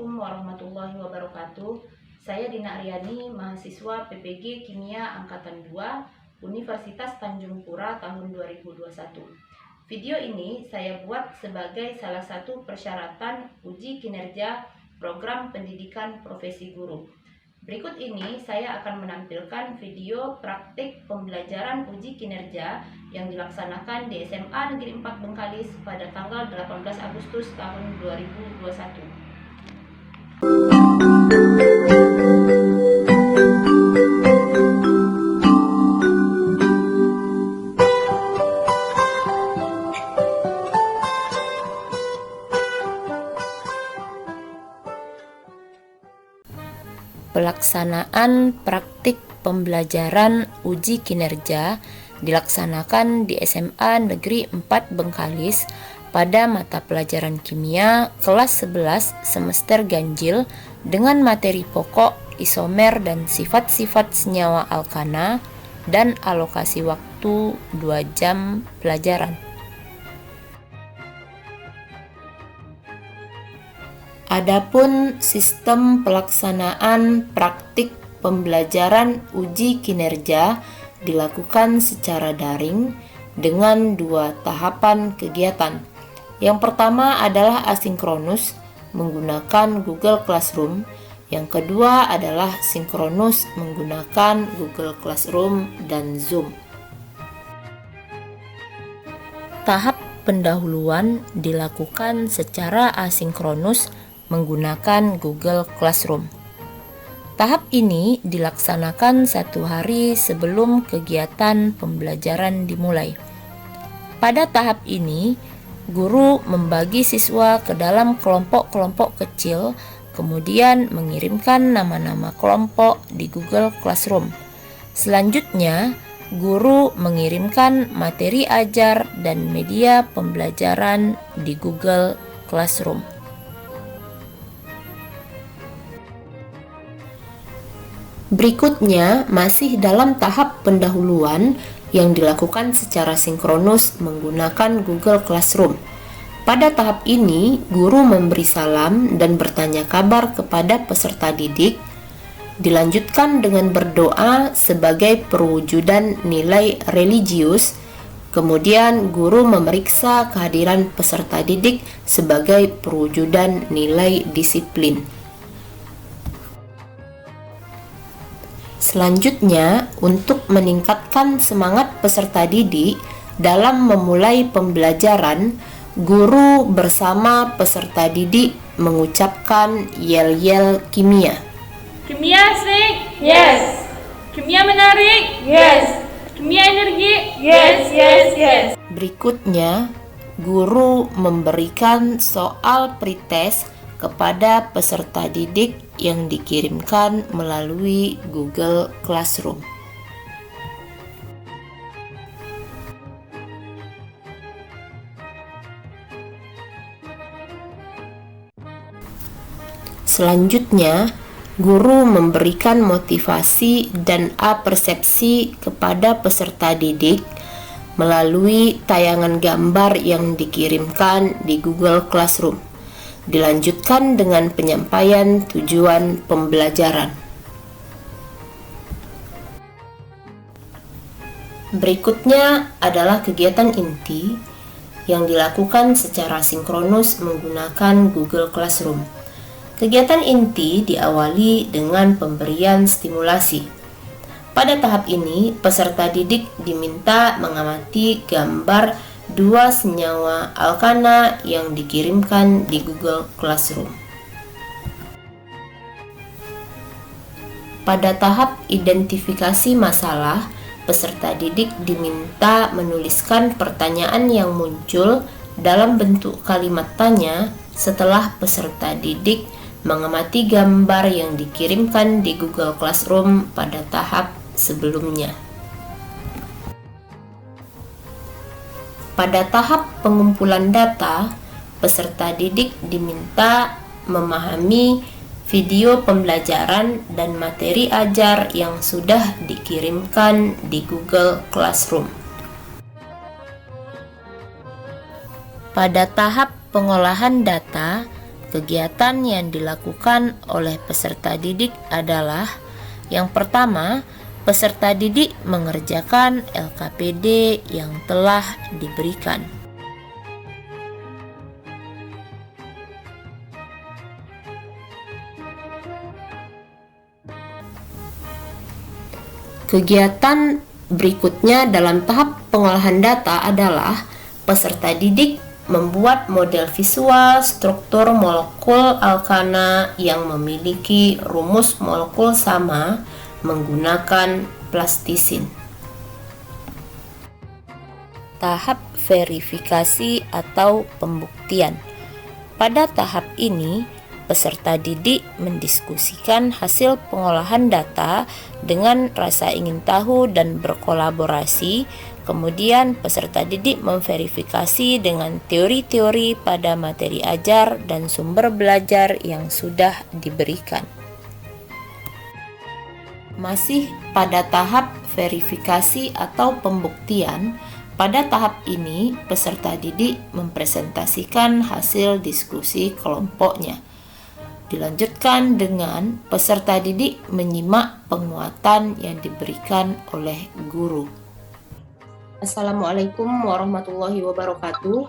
Assalamualaikum warahmatullahi wabarakatuh. Saya Dina Aryani, mahasiswa PPG Kimia Angkatan 2 Universitas Tanjung Pura tahun 2021. Video ini saya buat sebagai salah satu persyaratan uji kinerja program pendidikan profesi guru. Berikut ini saya akan menampilkan video praktik pembelajaran uji kinerja yang dilaksanakan di SMA Negeri 4 Bengkalis pada tanggal 18 Agustus tahun 2021. Pelaksanaan praktik pembelajaran uji kinerja dilaksanakan di SMA Negeri 4 Bengkalis pada mata pelajaran kimia kelas 11 semester ganjil dengan materi pokok isomer dan sifat-sifat senyawa alkana dan alokasi waktu 2 jam pelajaran. Adapun sistem pelaksanaan praktik pembelajaran uji kinerja dilakukan secara daring dengan 2 tahapan kegiatan. Yang pertama adalah asinkronus menggunakan Google Classroom, yang kedua adalah sinkronus menggunakan Google Classroom dan Zoom. Tahap pendahuluan dilakukan secara asinkronus menggunakan Google Classroom. Tahap ini dilaksanakan 1 hari sebelum kegiatan pembelajaran dimulai. Pada tahap ini, guru membagi siswa ke dalam kelompok-kelompok kecil, kemudian mengirimkan nama-nama kelompok di Google Classroom. Selanjutnya, guru mengirimkan materi ajar dan media pembelajaran di Google Classroom. Berikutnya masih dalam tahap pendahuluan yang dilakukan secara sinkronus menggunakan Google Classroom. Pada tahap ini, guru memberi salam dan bertanya kabar kepada peserta didik. Dilanjutkan dengan berdoa sebagai perwujudan nilai religius. Kemudian guru memeriksa kehadiran peserta didik sebagai perwujudan nilai disiplin. Selanjutnya, untuk meningkatkan semangat peserta didik dalam memulai pembelajaran, guru bersama peserta didik mengucapkan yel-yel kimia. Kimia asik? Yes. Kimia menarik? Yes. Kimia energi? Yes, yes, yes. Berikutnya, guru memberikan soal pretest kepada peserta didik yang dikirimkan melalui Google Classroom. Selanjutnya, guru memberikan motivasi dan persepsi kepada peserta didik melalui tayangan gambar yang dikirimkan di Google Classroom. Dilanjutkan dengan penyampaian tujuan pembelajaran. Berikutnya adalah kegiatan inti yang dilakukan secara sinkronus menggunakan Google Classroom. Kegiatan inti diawali dengan pemberian stimulasi. Pada tahap ini, peserta didik diminta mengamati gambar 2 senyawa alkana yang dikirimkan di Google Classroom. Pada tahap identifikasi masalah, peserta didik diminta menuliskan pertanyaan yang muncul dalam bentuk kalimat tanya setelah peserta didik mengamati gambar yang dikirimkan di Google Classroom pada tahap sebelumnya. Pada tahap pengumpulan data, peserta didik diminta memahami video pembelajaran dan materi ajar yang sudah dikirimkan di Google Classroom. Pada tahap pengolahan data, Kegiatan yang dilakukan oleh peserta didik adalah yang pertama, peserta didik mengerjakan LKPD yang telah diberikan. Kegiatan berikutnya dalam tahap pengolahan data adalah peserta didik membuat model visual struktur molekul alkana yang memiliki rumus molekul sama menggunakan plastisin. Tahap verifikasi atau pembuktian. Pada tahap ini, peserta didik mendiskusikan hasil pengolahan data dengan rasa ingin tahu dan berkolaborasi. Kemudian peserta didik memverifikasi dengan teori-teori pada materi ajar dan sumber belajar yang sudah diberikan. Masih pada tahap verifikasi atau pembuktian, pada tahap ini peserta didik mempresentasikan hasil diskusi kelompoknya. Dilanjutkan dengan peserta didik menyimak penguatan yang diberikan oleh guru. Assalamualaikum warahmatullahi wabarakatuh.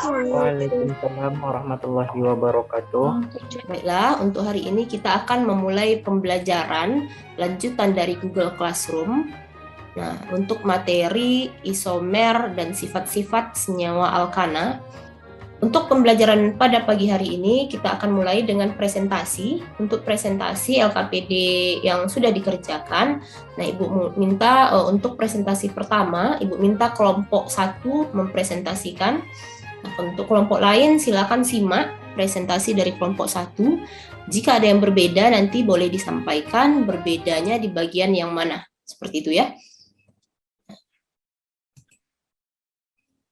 Waalaikumsalam warahmatullahi wabarakatuh. Baiklah, untuk hari ini kita akan memulai pembelajaran lanjutan dari Google Classroom. Nah, untuk materi isomer dan sifat-sifat senyawa alkana. Untuk pembelajaran pada pagi hari ini, kita akan mulai dengan presentasi. Untuk presentasi LKPD yang sudah dikerjakan, nah Ibu minta untuk presentasi pertama, Ibu minta kelompok 1 mempresentasikan. Nah, untuk kelompok lain, silakan simak presentasi dari kelompok 1. Jika ada yang berbeda, nanti boleh disampaikan berbedanya di bagian yang mana. Seperti itu ya.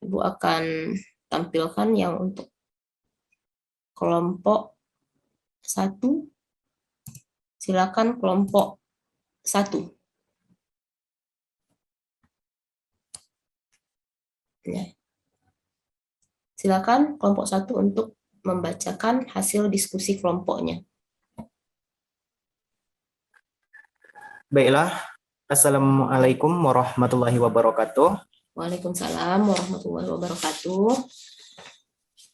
Ibu akan tampilkan yang untuk kelompok 1. Silakan kelompok 1. Ya. Silakan kelompok 1 untuk membacakan hasil diskusi kelompoknya. Baiklah, Assalamualaikum warahmatullahi wabarakatuh. Waalaikumsalam warahmatullahi wabarakatuh.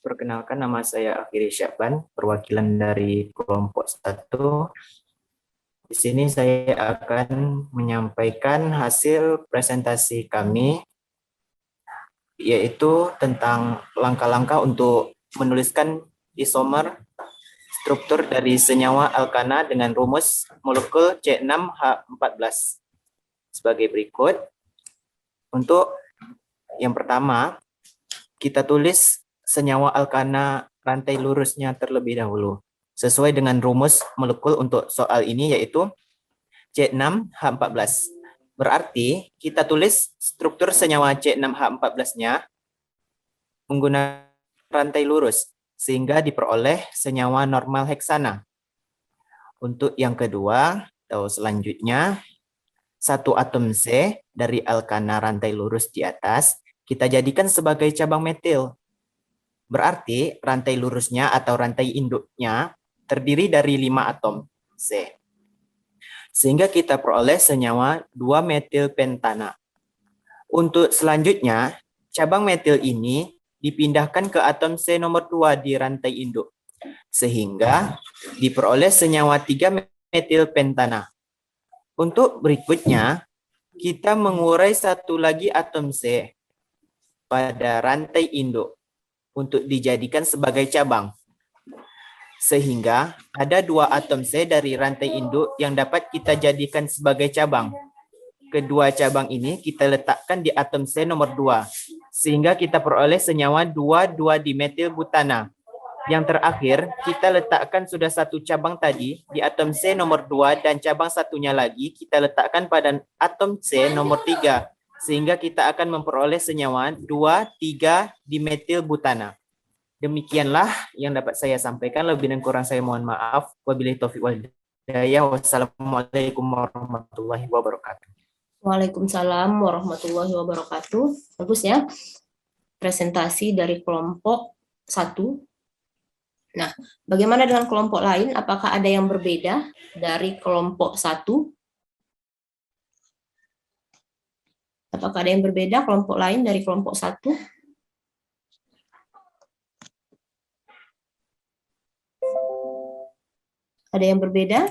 Perkenalkan, nama saya Akhiri Syakban, perwakilan dari kelompok 1. Di sini saya akan menyampaikan hasil presentasi kami, yaitu tentang langkah-langkah untuk menuliskan isomer struktur dari senyawa alkana dengan rumus molekul C6H14 sebagai berikut. Untuk yang pertama, kita tulis senyawa alkana rantai lurusnya terlebih dahulu. Sesuai dengan rumus molekul untuk soal ini, yaitu C6H14. Berarti kita tulis struktur senyawa C6H14-nya menggunakan rantai lurus, sehingga diperoleh senyawa normal heksana. Untuk yang kedua, atau selanjutnya, 1 atom C dari alkana rantai lurus di atas kita jadikan sebagai cabang metil. Berarti rantai lurusnya atau rantai induknya terdiri dari 5 atom C. Sehingga kita peroleh senyawa 2-metil pentana. Untuk selanjutnya, cabang metil ini dipindahkan ke atom C nomor 2 di rantai induk. Sehingga diperoleh senyawa 3-metil pentana. Untuk berikutnya, kita mengurai 1 lagi atom C pada rantai induk untuk dijadikan sebagai cabang. Sehingga ada 2 atom C dari rantai induk yang dapat kita jadikan sebagai cabang. Kedua cabang ini kita letakkan di atom C nomor 2, sehingga kita peroleh senyawa 2,2-dimetil butana. Yang terakhir, kita letakkan sudah 1 cabang tadi di atom C nomor 2 dan cabang satunya lagi kita letakkan pada atom C nomor 3, sehingga kita akan memperoleh senyawa 2,3-dimetil butana. Demikianlah yang dapat saya sampaikan. Lebih dan kurang saya mohon maaf. Wabillahi taufiq wal hidayah. Wassalamualaikum warahmatullahi wabarakatuh. Waalaikumsalam warahmatullahi wabarakatuh. Bagus ya. Presentasi dari kelompok 1. Nah, bagaimana dengan kelompok lain? Apakah ada yang berbeda dari kelompok 1? Apakah ada yang berbeda kelompok lain dari kelompok 1? Ada yang berbeda?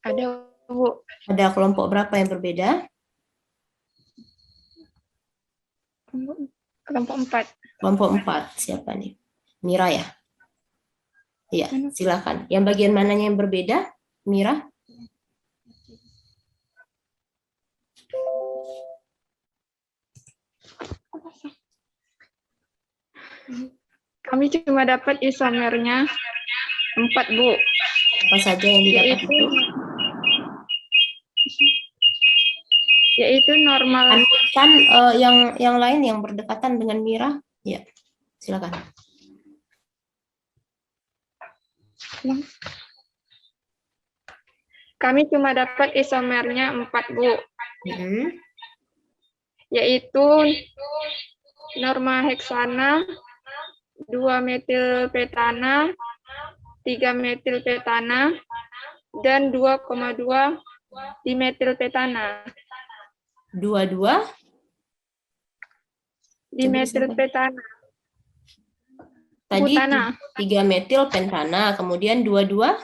Ada, Bu. Ada kelompok berapa yang berbeda? Kelompok 4. Kelompok 4. Siapa nih? Mira ya? Iya, silakan. Yang bagian mananya yang berbeda? Mira? Kami cuma dapat isomernya 4, Bu. Apa saja yang didapat itu? Yaitu normal. Kan yang lain yang berdekatan dengan Mira? Ya, silakan. Kami cuma dapat isomernya 4, Bu. Yaitu norma heksana, 2 metil petana, 3 metil petana, dan 2,2 dimetil petana. 22? Dimetil petana. Tadi Butana. 3 metil pentana, kemudian 22?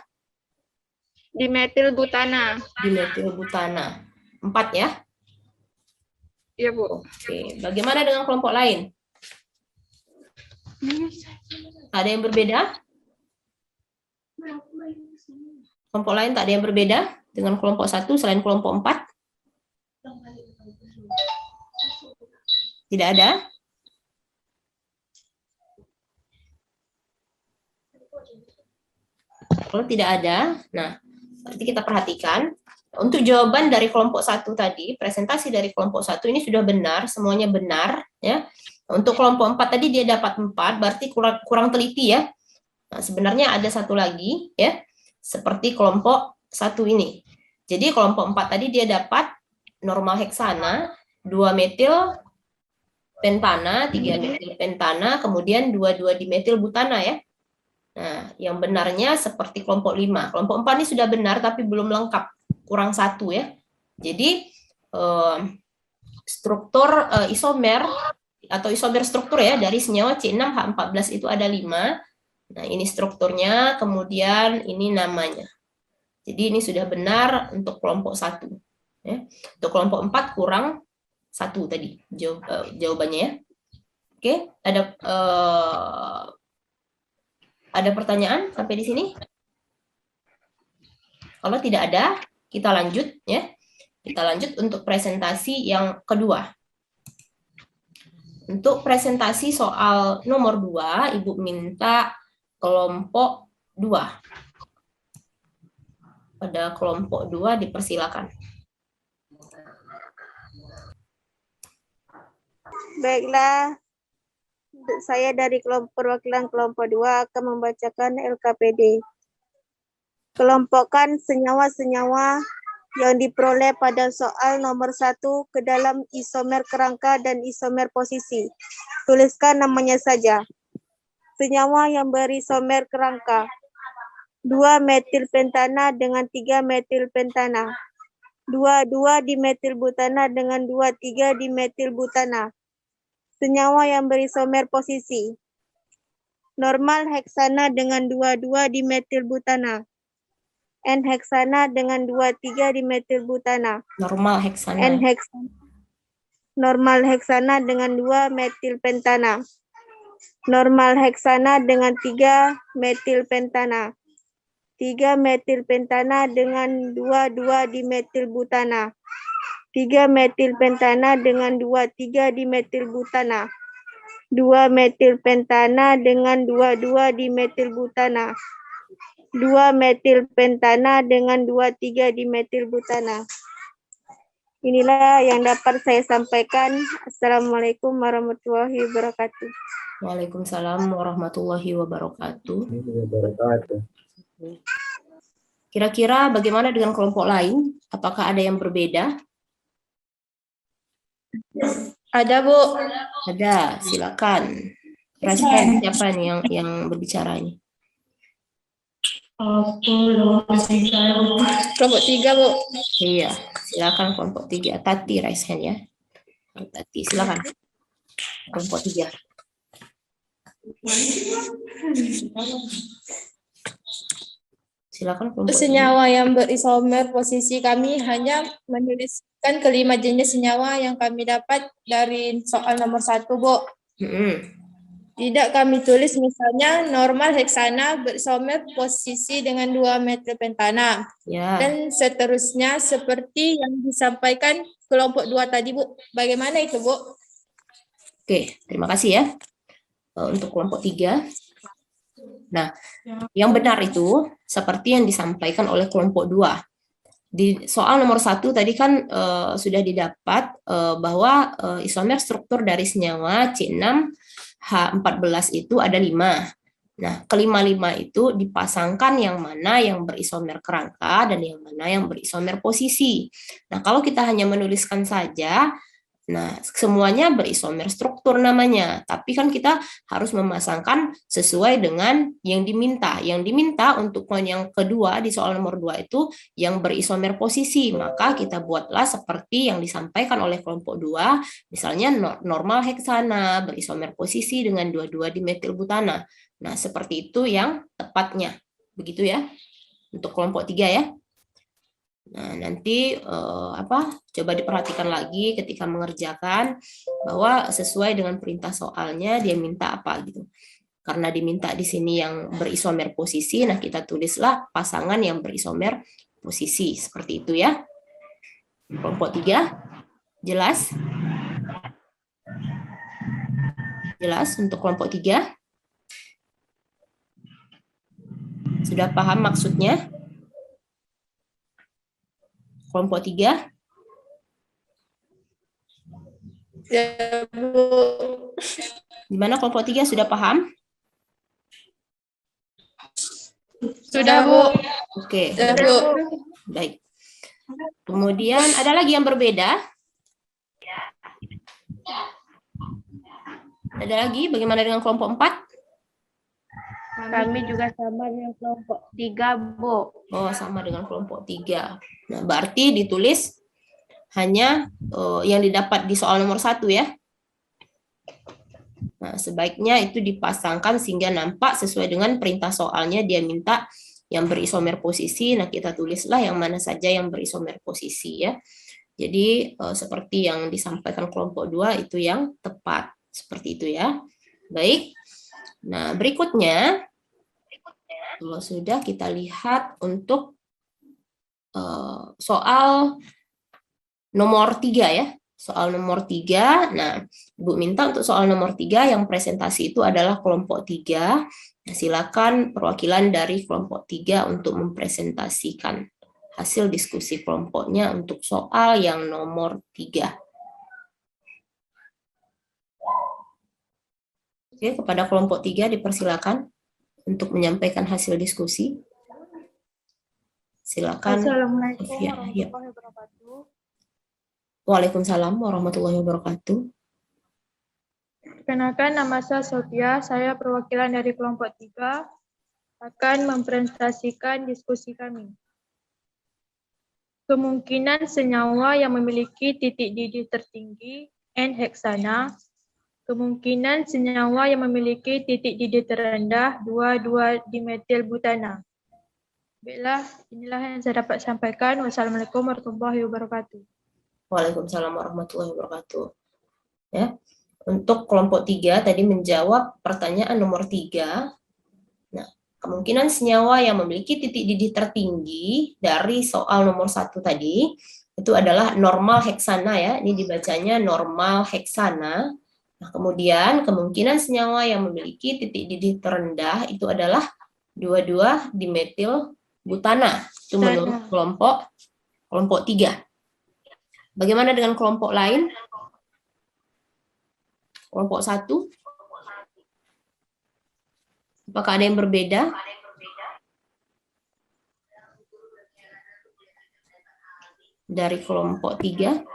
Dimetil butana. Dimetil butana. 4 ya? Iya, Bu. Oke, bagaimana dengan kelompok lain? Ada yang berbeda? Kelompok lain tak ada yang berbeda dengan kelompok 1 selain kelompok 4? Tidak ada? Kalau tidak ada, nah berarti kita perhatikan untuk jawaban dari kelompok 1 tadi, presentasi dari kelompok 1 ini sudah benar, semuanya benar ya. Untuk kelompok 4 tadi dia dapat 4, berarti kurang teliti ya. Nah, sebenarnya ada satu lagi ya, seperti kelompok 1 ini. Jadi kelompok 4 tadi dia dapat normal heksana, 2 metil pentana, 3 metil pentana, kemudian 22 dimetil butana ya. Nah, yang benarnya seperti kelompok 5. Kelompok 4 ini sudah benar tapi belum lengkap, kurang 1 ya. Jadi struktur isomer atau isomer struktur ya dari senyawa C6H14 itu ada 5. Nah, ini strukturnya, kemudian ini namanya. Jadi ini sudah benar untuk kelompok 1 ya. Untuk kelompok 4 kurang 1 tadi jawabannya ya. Oke, ada pertanyaan sampai di sini? Kalau tidak ada, kita lanjut ya. Kita lanjut untuk presentasi yang kedua. Untuk presentasi soal nomor 2, Ibu minta kelompok 2. Pada kelompok 2 dipersilakan. Baiklah, saya dari perwakilan kelompok 2 akan membacakan LKPD. Kelompokkan senyawa-senyawa yang diperoleh pada soal nomor 1 ke dalam isomer kerangka dan isomer posisi. Tuliskan namanya saja. Senyawa yang berisomer kerangka. 2 metil pentana dengan 3 metil pentana. 2 dimetil butana dengan 2,3 dimetil butana. Senyawa yang berisomer posisi. Normal heksana dengan 2,2 dimetil butana. N-heksana dengan 2,3 dimetil butana. Normal heksana. N-heksana. Normal heksana dengan 2 metil pentana. Normal heksana dengan 3 metil pentana. 3 metil pentana dengan 2,2 dimetil butana. 3 metil pentana dengan 2,3 dimetil butana. 2 metil pentana dengan 2,2 dimetil butana. 2 metil pentana dengan 2,3 dimetil butana. Inilah yang dapat saya sampaikan. Assalamualaikum warahmatullahi wabarakatuh. Waalaikumsalam warahmatullahi wabarakatuh. Kira-kira bagaimana dengan kelompok lain? Apakah ada yang berbeda? Ada, Bu. Ada, silakan. Raise hand siapa nih yang berbicara ini? Kelompok 3, Bu. Iya, silakan kelompok 3. Tati raise hand ya. Tati, silakan. Kelompok 3. Silakan kelompok 3. Senyawa yang berisomer posisi kami hanya menuliskan kelima jenis senyawa yang kami dapat dari soal nomor 1, Bu. Tidak kami tulis misalnya normal heksana berisomer posisi dengan 2 metilpentana. Ya. Dan seterusnya seperti yang disampaikan kelompok 2 tadi, Bu. Bagaimana itu, Bu? Oke, terima kasih ya. Untuk kelompok 3. Nah, yang benar itu seperti yang disampaikan oleh kelompok 2. Di soal nomor 1 tadi kan sudah didapat bahwa isomer struktur dari senyawa C6H14 itu ada 5. Nah, kelima-lima itu dipasangkan yang mana yang berisomer kerangka dan yang mana yang berisomer posisi. Nah, kalau kita hanya menuliskan saja, nah, semuanya berisomer struktur namanya, tapi kan kita harus memasangkan sesuai dengan yang diminta. Yang diminta untuk poin yang kedua di soal nomor 2 itu yang berisomer posisi, maka kita buatlah seperti yang disampaikan oleh kelompok 2, misalnya normal heksana berisomer posisi dengan 22 dimetilbutana. Nah, seperti itu yang tepatnya. Begitu ya, untuk kelompok 3 ya. Nah, nanti coba diperhatikan lagi ketika mengerjakan bahwa sesuai dengan perintah soalnya dia minta apa gitu. Karena diminta di sini yang berisomer posisi, nah kita tulislah pasangan yang berisomer posisi seperti itu ya. Kelompok 3 jelas? Jelas untuk kelompok 3? Sudah paham maksudnya? Kelompok 3? Ya, Bu. Gimana kelompok 3 sudah paham? Sudah, Bu. Oke. Sudah, Bu. Baik. Kemudian ada lagi yang berbeda? Ada lagi? Bagaimana dengan kelompok 4? Kami juga sama dengan kelompok 3, Bu. Oh, sama dengan kelompok 3. Nah, berarti ditulis hanya yang didapat di soal nomor 1 ya. Nah, sebaiknya itu dipasangkan sehingga nampak sesuai dengan perintah soalnya dia minta yang berisomer posisi. Nah, kita tulislah yang mana saja yang berisomer posisi ya. Jadi, seperti yang disampaikan kelompok 2 itu yang tepat. Seperti itu ya. Baik. Nah, berikutnya, kalau sudah kita lihat untuk soal nomor 3 ya. Soal nomor 3, nah Ibu minta untuk soal nomor 3 yang presentasi itu adalah kelompok 3. Nah, silakan perwakilan dari kelompok 3 untuk mempresentasikan hasil diskusi kelompoknya untuk soal yang nomor 3. Oke, kepada kelompok 3 dipersilakan untuk menyampaikan hasil diskusi. Silakan. Assalamualaikum Ya. warahmatullahi wabarakatuh. Waalaikumsalam warahmatullahi wabarakatuh. Perkenalkan, nama saya Sofia, saya perwakilan dari kelompok 3 akan mempresentasikan diskusi kami. Kemungkinan senyawa yang memiliki titik didih tertinggi N-heksana, kemungkinan senyawa yang memiliki titik didih terendah 2,2-dimetilbutana. Baiklah, inilah yang saya dapat sampaikan. Wassalamualaikum warahmatullahi wabarakatuh. Waalaikumsalam warahmatullahi wabarakatuh. Ya. Untuk kelompok 3 tadi menjawab pertanyaan nomor 3. Nah, kemungkinan senyawa yang memiliki titik didih tertinggi dari soal nomor 1 tadi itu adalah normal heksana ya. Ini dibacanya normal heksana. Nah, kemudian kemungkinan senyawa yang memiliki titik didih terendah itu adalah 2,2-dimetilbutana. Itu menurut kelompok 3. Bagaimana dengan kelompok lain? Kelompok 1? Apakah ada yang berbeda? Dari kelompok 3?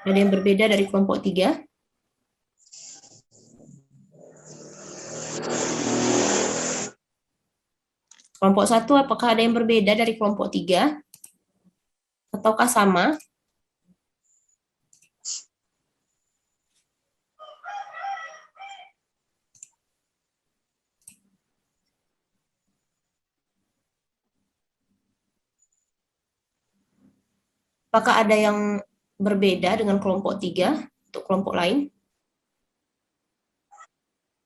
Ada yang berbeda dari kelompok 3? Kelompok 1, apakah ada yang berbeda dari kelompok 3? Ataukah sama? Apakah ada yang berbeda dengan kelompok 3 untuk kelompok lain?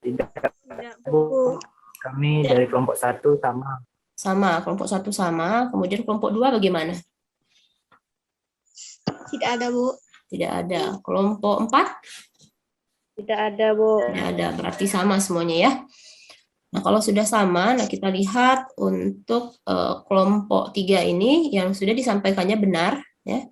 Tidak, Tidak, Bu. Kami dari kelompok 1 sama. Sama, kelompok 1 sama. Kemudian kelompok 2 bagaimana? Tidak ada, Bu. Tidak ada. Kelompok 4? Tidak ada, Bu. Tidak ada, berarti sama semuanya ya. Nah, kalau sudah sama, nah kita lihat untuk kelompok 3 ini yang sudah disampaikannya benar, ya.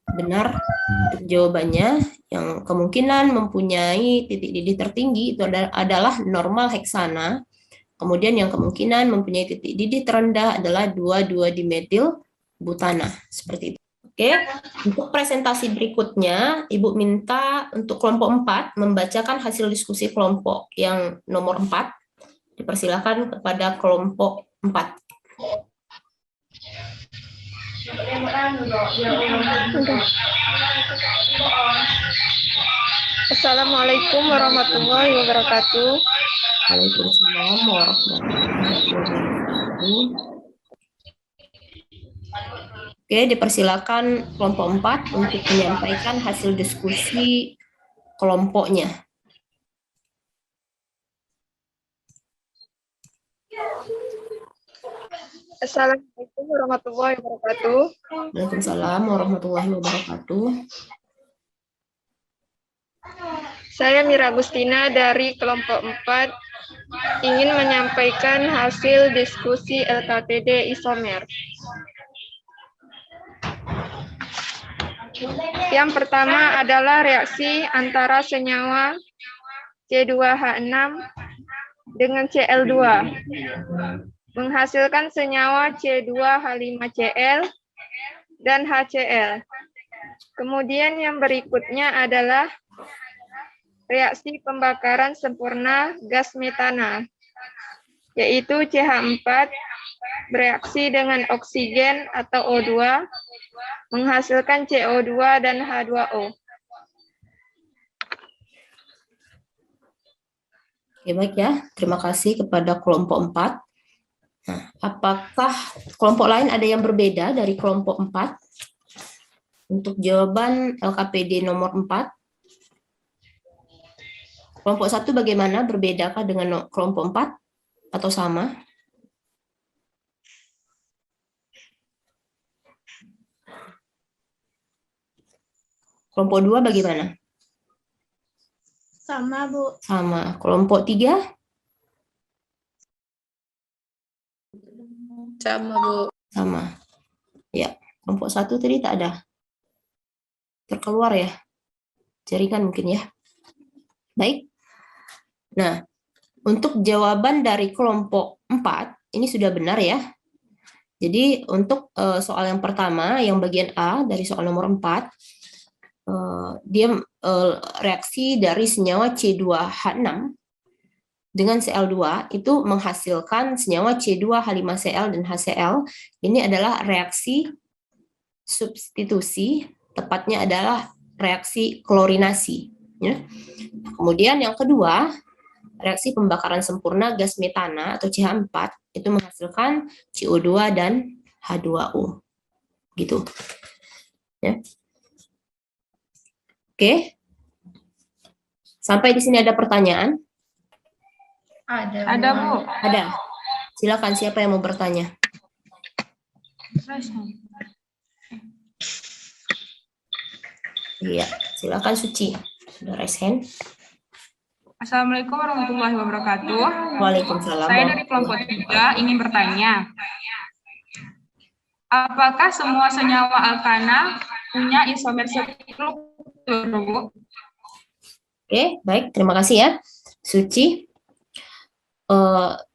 Benar untuk jawabannya, yang kemungkinan mempunyai titik didih tertinggi itu adalah normal heksana. Kemudian yang kemungkinan mempunyai titik didih terendah adalah 2,2 dimetil butana. Seperti itu. Oke, untuk presentasi berikutnya, Ibu minta untuk kelompok 4 membacakan hasil diskusi kelompok yang nomor 4. Dipersilakan kepada kelompok 4. Assalamualaikum warahmatullahi wabarakatuh. Waalaikumsalam warahmatullahi wabarakatuh. Oke, dipersilakan kelompok 4 untuk menyampaikan hasil diskusi kelompoknya. Assalamualaikum warahmatullahi wabarakatuh. Waalaikumsalam warahmatullahi wabarakatuh. Saya Mira Agustina dari kelompok 4 ingin menyampaikan hasil diskusi LKPD isomer. Yang pertama adalah reaksi antara senyawa C2H6 dengan Cl2 menghasilkan senyawa C2H5Cl dan HCl. Kemudian yang berikutnya adalah reaksi pembakaran sempurna gas metana, yaitu CH4 bereaksi dengan oksigen atau O2 menghasilkan CO2 dan H2O. Oke, baik ya. Terima kasih kepada kelompok 4. Nah, apakah kelompok lain ada yang berbeda dari kelompok 4? Untuk jawaban LKPD nomor 4. Kelompok 1 bagaimana? Berbedakah dengan kelompok 4 atau sama? Kelompok 2 bagaimana? Sama, Bu. Sama. Kelompok 3? Sama, Bu. Sama. Ya, kelompok 1 tadi tak ada. Terkeluar ya. Jaringan mungkin ya. Baik. Nah, untuk jawaban dari kelompok 4, ini sudah benar ya. Jadi untuk soal yang pertama, yang bagian A dari soal nomor 4, dia reaksi dari senyawa C2H6 dengan Cl2 itu menghasilkan senyawa C2H5Cl dan HCl. Ini adalah reaksi substitusi, tepatnya adalah reaksi klorinasi. Ya. Kemudian yang kedua, reaksi pembakaran sempurna gas metana atau CH4 itu menghasilkan CO2 dan H2O. Gitu. Ya. Oke. Sampai di sini ada pertanyaan? Ada, Bu. Ada. Silakan, siapa yang mau bertanya? Iya, silakan Suci. Sudah raise hand. Assalamualaikum warahmatullahi wabarakatuh. Waalaikumsalam. Saya dari kelompok 3 ingin bertanya, apakah semua senyawa alkana punya isomer struktur, Bu? Oke, baik. Terima kasih ya, Suci.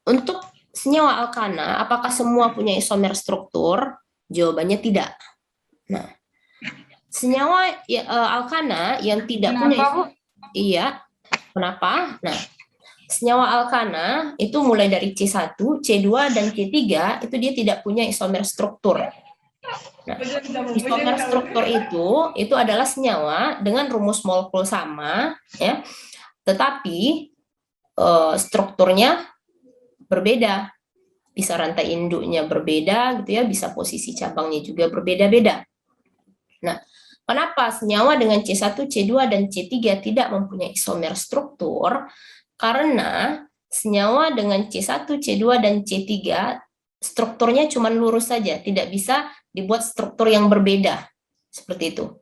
Untuk senyawa alkana, apakah semua punya isomer struktur? Jawabannya tidak. Nah, Senyawa alkana yang tidak punya iya. Kenapa? Nah, senyawa alkana itu mulai dari C1, C2 dan C3 itu dia tidak punya isomer struktur. Nah, isomer struktur itu adalah senyawa dengan rumus molekul sama ya. Tetapi strukturnya berbeda. Bisa rantai induknya berbeda gitu ya, bisa posisi cabangnya juga berbeda-beda. Nah, kenapa senyawa dengan C1, C2, dan C3 tidak mempunyai isomer struktur? Karena senyawa dengan C1, C2, dan C3 strukturnya cuma lurus saja, tidak bisa dibuat struktur yang berbeda. Seperti itu.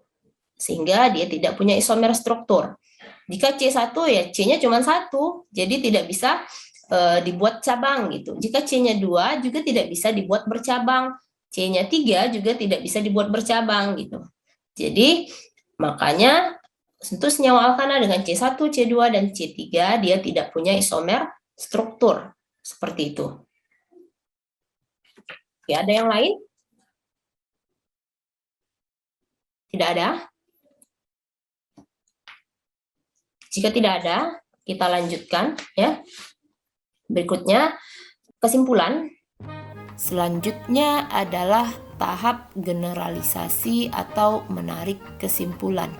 Sehingga dia tidak punya isomer struktur. Jika C1 ya C-nya cuma 1, jadi tidak bisa dibuat cabang gitu. Jika C-nya 2 juga tidak bisa dibuat bercabang. C-nya 3 juga tidak bisa dibuat bercabang gitu. Jadi makanya untuk senyawa alkana dengan C1, C2, dan C3 dia tidak punya isomer struktur. Seperti itu. Oke, ada yang lain? Tidak ada? Jika tidak ada, kita lanjutkan ya. Berikutnya kesimpulan. Selanjutnya adalah tahap generalisasi atau menarik kesimpulan.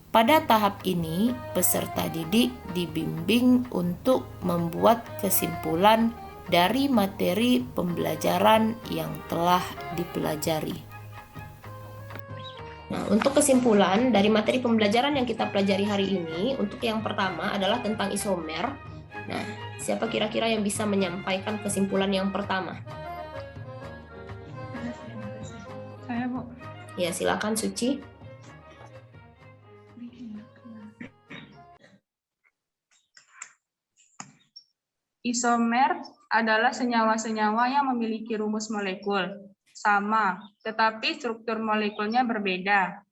Pada tahap ini, peserta didik dibimbing untuk membuat kesimpulan dari materi pembelajaran yang telah dipelajari. Nah, untuk kesimpulan dari materi pembelajaran yang kita pelajari hari ini, untuk yang pertama adalah tentang isomer. Nah, siapa kira-kira yang bisa menyampaikan kesimpulan yang pertama? Saya, Bu. Ya, silakan Suci. Isomer adalah senyawa-senyawa yang memiliki rumus molekul sama, tetapi struktur molekulnya berbeda.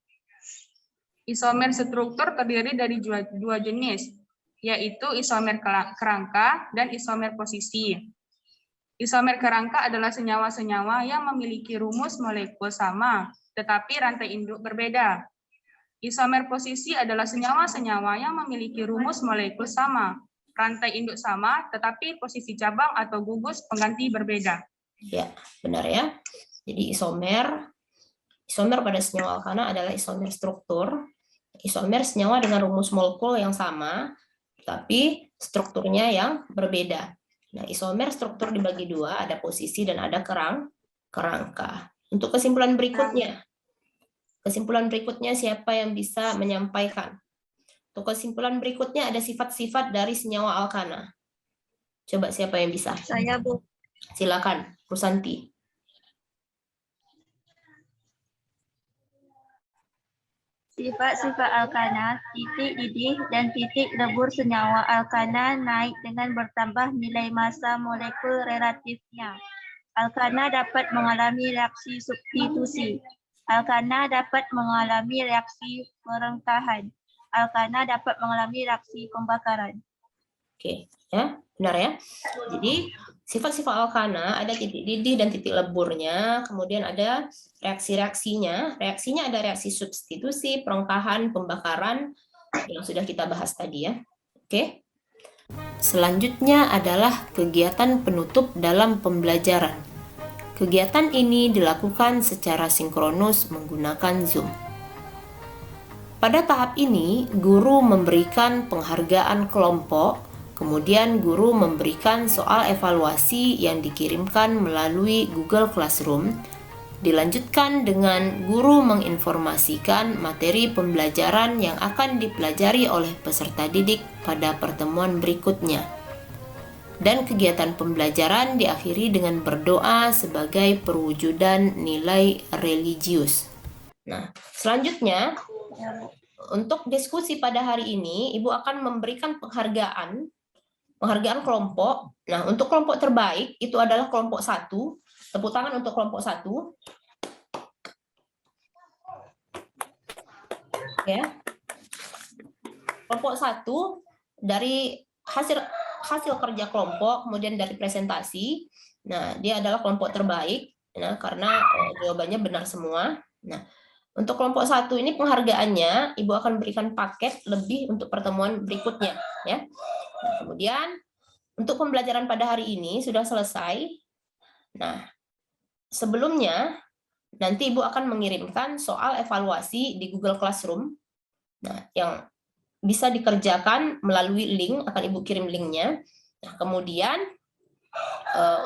Isomer struktur terdiri dari dua jenis, yaitu isomer kerangka dan isomer posisi. Isomer kerangka adalah senyawa-senyawa yang memiliki rumus molekul sama, tetapi rantai induk berbeda. Isomer posisi adalah senyawa-senyawa yang memiliki rumus molekul sama, rantai induk sama, tetapi posisi cabang atau gugus pengganti berbeda. Ya, benar ya. Jadi isomer pada senyawa alkana adalah isomer struktur. Isomer senyawa dengan rumus molekul yang sama, tapi strukturnya yang berbeda. Nah, isomer struktur dibagi dua, ada posisi dan ada kerangka. Untuk kesimpulan berikutnya. Kesimpulan berikutnya siapa yang bisa menyampaikan? Untuk kesimpulan berikutnya ada sifat-sifat dari senyawa alkana. Coba siapa yang bisa? Saya, Bu. Silakan, Rusanti. Sifat-sifat alkana, titik didih dan titik lebur senyawa alkana naik dengan bertambah nilai massa molekul relatifnya. Alkana dapat mengalami reaksi substitusi. Alkana dapat mengalami reaksi perengkahan. Alkana dapat mengalami reaksi pembakaran. Oke, ya, benar ya. Jadi sifat-sifat alkana ada titik didih dan titik leburnya, kemudian ada reaksi-reaksinya. Reaksinya ada reaksi substitusi, perengkahan, pembakaran yang sudah kita bahas tadi ya. Oke. Selanjutnya adalah kegiatan penutup dalam pembelajaran. Kegiatan ini dilakukan secara sinkronus menggunakan Zoom. Pada tahap ini, guru memberikan penghargaan kelompok. Kemudian guru memberikan soal evaluasi yang dikirimkan melalui Google Classroom. Dilanjutkan dengan guru menginformasikan materi pembelajaran yang akan dipelajari oleh peserta didik pada pertemuan berikutnya. Dan kegiatan pembelajaran diakhiri dengan berdoa sebagai perwujudan nilai religius. Nah, selanjutnya untuk diskusi pada hari ini, Ibu akan memberikan penghargaan kelompok. Nah, untuk kelompok terbaik itu adalah kelompok 1. Tepuk tangan untuk kelompok 1. Ya. Kelompok 1 dari hasil kerja kelompok, kemudian dari presentasi. Nah, dia adalah kelompok terbaik. Nah, karena jawabannya benar semua. Nah, Untuk kelompok 1 ini penghargaannya, Ibu akan berikan paket lebih untuk pertemuan berikutnya. Ya. Nah, kemudian untuk pembelajaran pada hari ini sudah selesai. Nah, sebelumnya nanti Ibu akan mengirimkan soal evaluasi di Google Classroom. Nah, yang bisa dikerjakan melalui link, akan Ibu kirim linknya. Nah, kemudian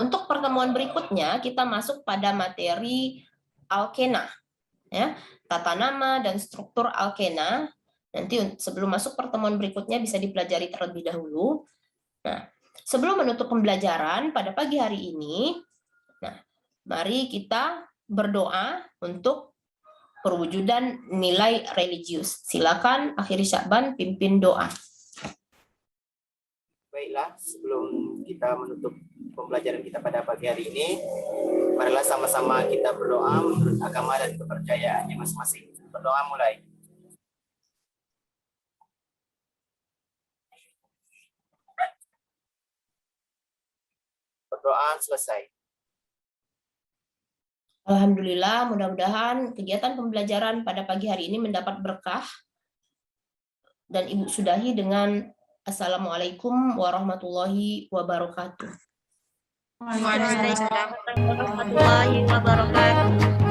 untuk pertemuan berikutnya kita masuk pada materi alkena, ya, tata nama dan struktur alkena. Nanti sebelum masuk pertemuan berikutnya bisa dipelajari terlebih dahulu. Nah, sebelum menutup pembelajaran pada pagi hari ini, nah, mari kita berdoa untuk perwujudan nilai religius. Silakan akhiri Syakban pimpin doa. Baiklah, sebelum kita menutup pembelajaran kita pada pagi hari ini, marilah sama-sama kita berdoa menurut agama dan kepercayaannya masing-masing. Berdoa mulai. Berdoa selesai. Alhamdulillah, mudah-mudahan kegiatan pembelajaran pada pagi hari ini mendapat berkah dan Ibu sudahi dengan Assalamualaikum warahmatullahi wabarakatuh. Waalaikumsalam warahmatullahi wabarakatuh.